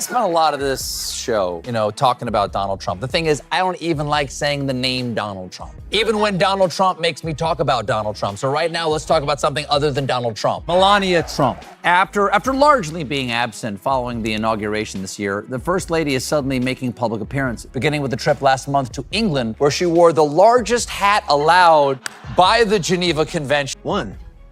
spent a lot of this show, talking about Donald Trump. The thing is, I don't even like saying the name Donald Trump. Even when Donald Trump makes me talk about Donald Trump. So right now, let's talk about something other than Donald Trump. Melania Trump. After largely being absent following the inauguration this year, the First Lady is suddenly making public appearances, beginning with a trip last month to England, where she wore the largest hat allowed by the Geneva Convention.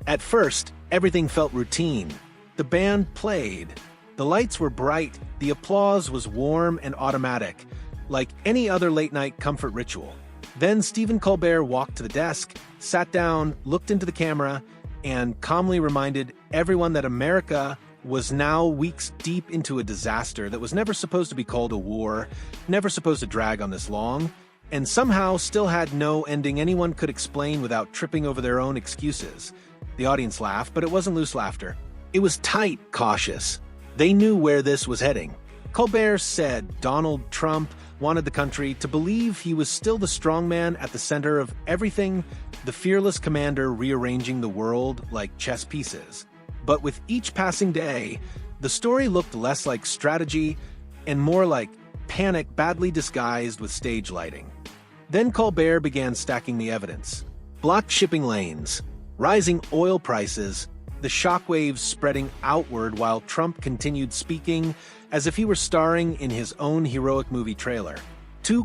At first, everything felt routine. The band played. The lights were bright, the applause was warm and automatic, like any other late-night comfort ritual. Then Stephen Colbert walked to the desk, sat down, looked into the camera, and calmly reminded everyone that America was now weeks deep into a disaster that was never supposed to be called a war, never supposed to drag on this long, and somehow still had no ending anyone could explain without tripping over their own excuses. The audience laughed, but it wasn't loose laughter. It was tight, cautious. They knew where this was heading. Colbert said Donald Trump wanted the country to believe he was still the strongman at the center of everything, the fearless commander rearranging the world like chess pieces. But with each passing day, the story looked less like strategy and more like panic badly disguised with stage lighting. Then Colbert began stacking the evidence. Blocked shipping lanes, rising oil prices, the shockwaves spreading outward while Trump continued speaking as if he were starring in his own heroic movie trailer.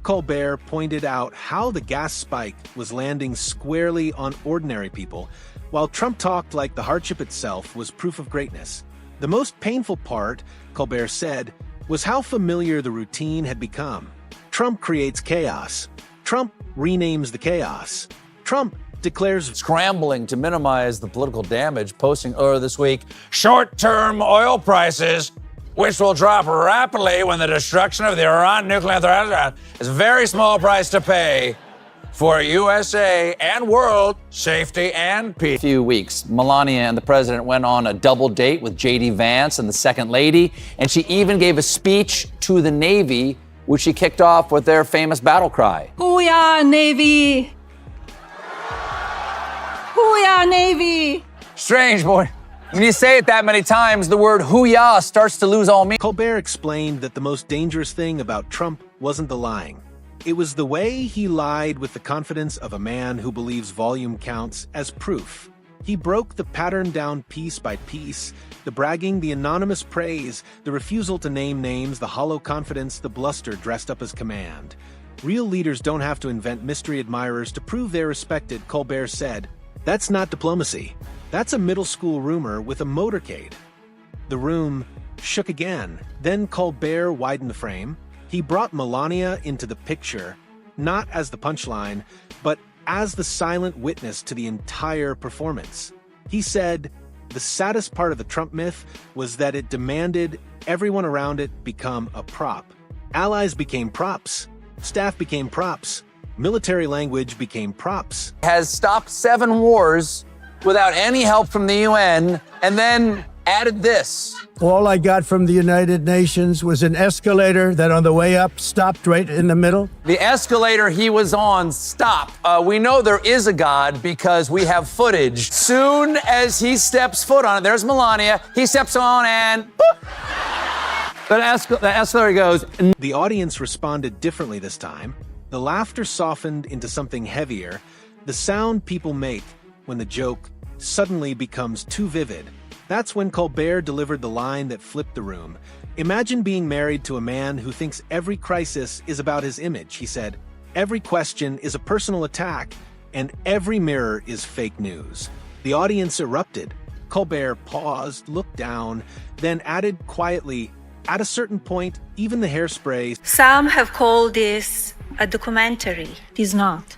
Colbert pointed out how the gas spike was landing squarely on ordinary people, while Trump talked like the hardship itself was proof of greatness. The most painful part, Colbert said, was how familiar the routine had become. Trump creates chaos. Trump renames the chaos. Trump declares scrambling to minimize the political damage, posting earlier this week, short-term oil prices, which will drop rapidly when the destruction of the Iran nuclear threat is a very small price to pay for USA and world safety and peace. A few weeks, Melania and the president went on a double date with J.D. Vance and the Second Lady, and she even gave a speech to the Navy, which she kicked off with their famous battle cry. Hooyah, Navy! Hooyah, Navy! Strange, boy. When you say it that many times, the word hooyah starts to lose all meaning. Colbert explained that the most dangerous thing about Trump wasn't the lying. It was the way he lied with the confidence of a man who believes volume counts as proof. He broke the pattern down piece by piece, the bragging, the anonymous praise, the refusal to name names, the hollow confidence, the bluster dressed up as command. Real leaders don't have to invent mystery admirers to prove they're respected, Colbert said. That's not diplomacy. That's a middle school rumor with a motorcade. The room shook again. Then Colbert widened the frame. He brought Melania into the picture, not as the punchline, but as the silent witness to the entire performance. He said, the saddest part of the Trump myth was that it demanded everyone around it become a prop. Allies became props. Staff became props. Military language became props. Has stopped 7 wars without any help from the UN, and then added this. All I got from the United Nations was an escalator that on the way up stopped right in the middle. The escalator he was on stopped. We know there is a God because we have footage. Soon as he steps foot on it, there's Melania, he steps on and boop, the escalator goes. The audience responded differently this time. The laughter softened into something heavier, the sound people make when the joke suddenly becomes too vivid. That's when Colbert delivered the line that flipped the room. Imagine being married to a man who thinks every crisis is about his image, he said. Every question is a personal attack, and every mirror is fake news. The audience erupted. Colbert paused, looked down, then added quietly, at a certain point, even the hairspray. Some have called this a documentary. It is not.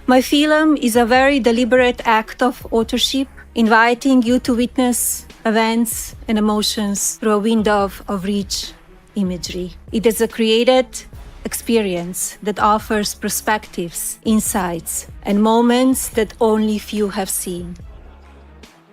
My film is a very deliberate act of authorship, inviting you to witness events and emotions through a window of rich imagery. It is a created experience that offers perspectives, insights, and moments that only few have seen.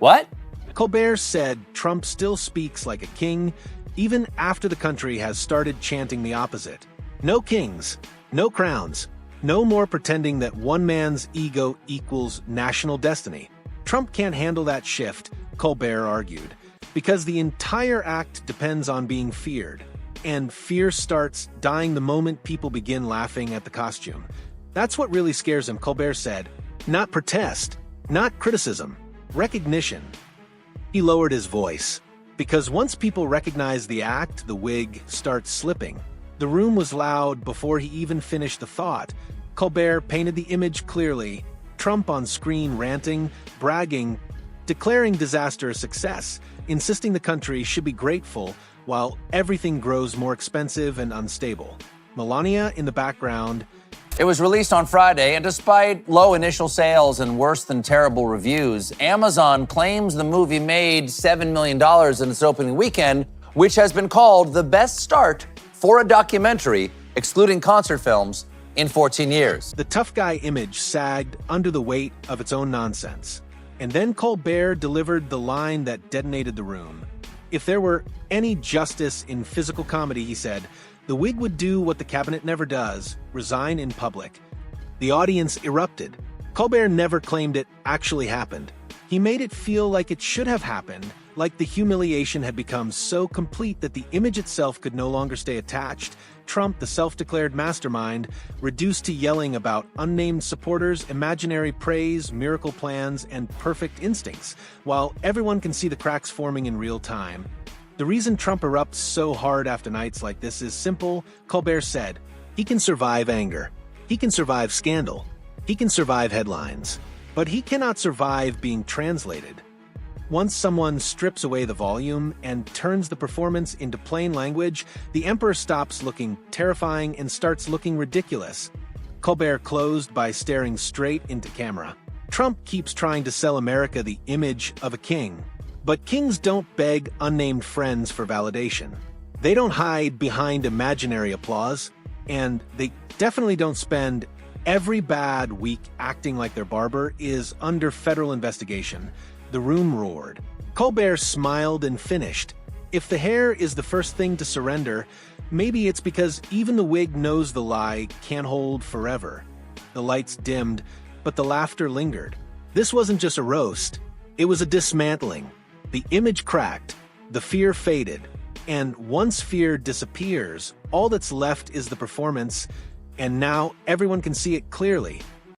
What? Colbert said Trump still speaks like a king, even after the country has started chanting the opposite. No kings, no crowns, no more pretending that one man's ego equals national destiny. Trump can't handle that shift, Colbert argued, because the entire act depends on being feared. and fear starts dying the moment people begin laughing at the costume. That's what really scares him, Colbert said. Not protest, not criticism, recognition. He lowered his voice, because once people recognize the act, the wig starts slipping. The room was loud before he even finished the thought. Colbert painted the image clearly, Trump on screen ranting, bragging, declaring disaster a success, insisting the country should be grateful while everything grows more expensive and unstable. Melania in the background. It was released on Friday, and despite low initial sales and worse than terrible reviews, Amazon claims the movie made $7 million in its opening weekend, which has been called the best start for a documentary, excluding concert films, in 14 years. The tough guy image sagged under the weight of its own nonsense. And then Colbert delivered the line that detonated the room. If there were any justice in physical comedy, he said, the wig would do what the cabinet never does, resign in public. The audience erupted. Colbert never claimed it actually happened. He made it feel like it should have happened, like the humiliation had become so complete that the image itself could no longer stay attached. Trump, the self-declared mastermind, reduced to yelling about unnamed supporters, imaginary praise, miracle plans, and perfect instincts, while everyone can see the cracks forming in real time. The reason Trump erupts so hard after nights like this is simple, Colbert said. He can survive anger. He can survive scandal. He can survive headlines. But he cannot survive being translated. Once someone strips away the volume and turns the performance into plain language, the emperor stops looking terrifying and starts looking ridiculous. Colbert closed by staring straight into camera. Trump keeps trying to sell America the image of a king. But kings don't beg unnamed friends for validation. They don't hide behind imaginary applause, and they definitely don't spend every bad week acting like their barber is under federal investigation. The room roared. Colbert smiled and finished. If the hair is the first thing to surrender, maybe it's because even the wig knows the lie can't hold forever. The lights dimmed, but the laughter lingered. This wasn't just a roast. It was a dismantling. The image cracked, the fear faded, and once fear disappears, all that's left is the performance, and now everyone can see it clearly.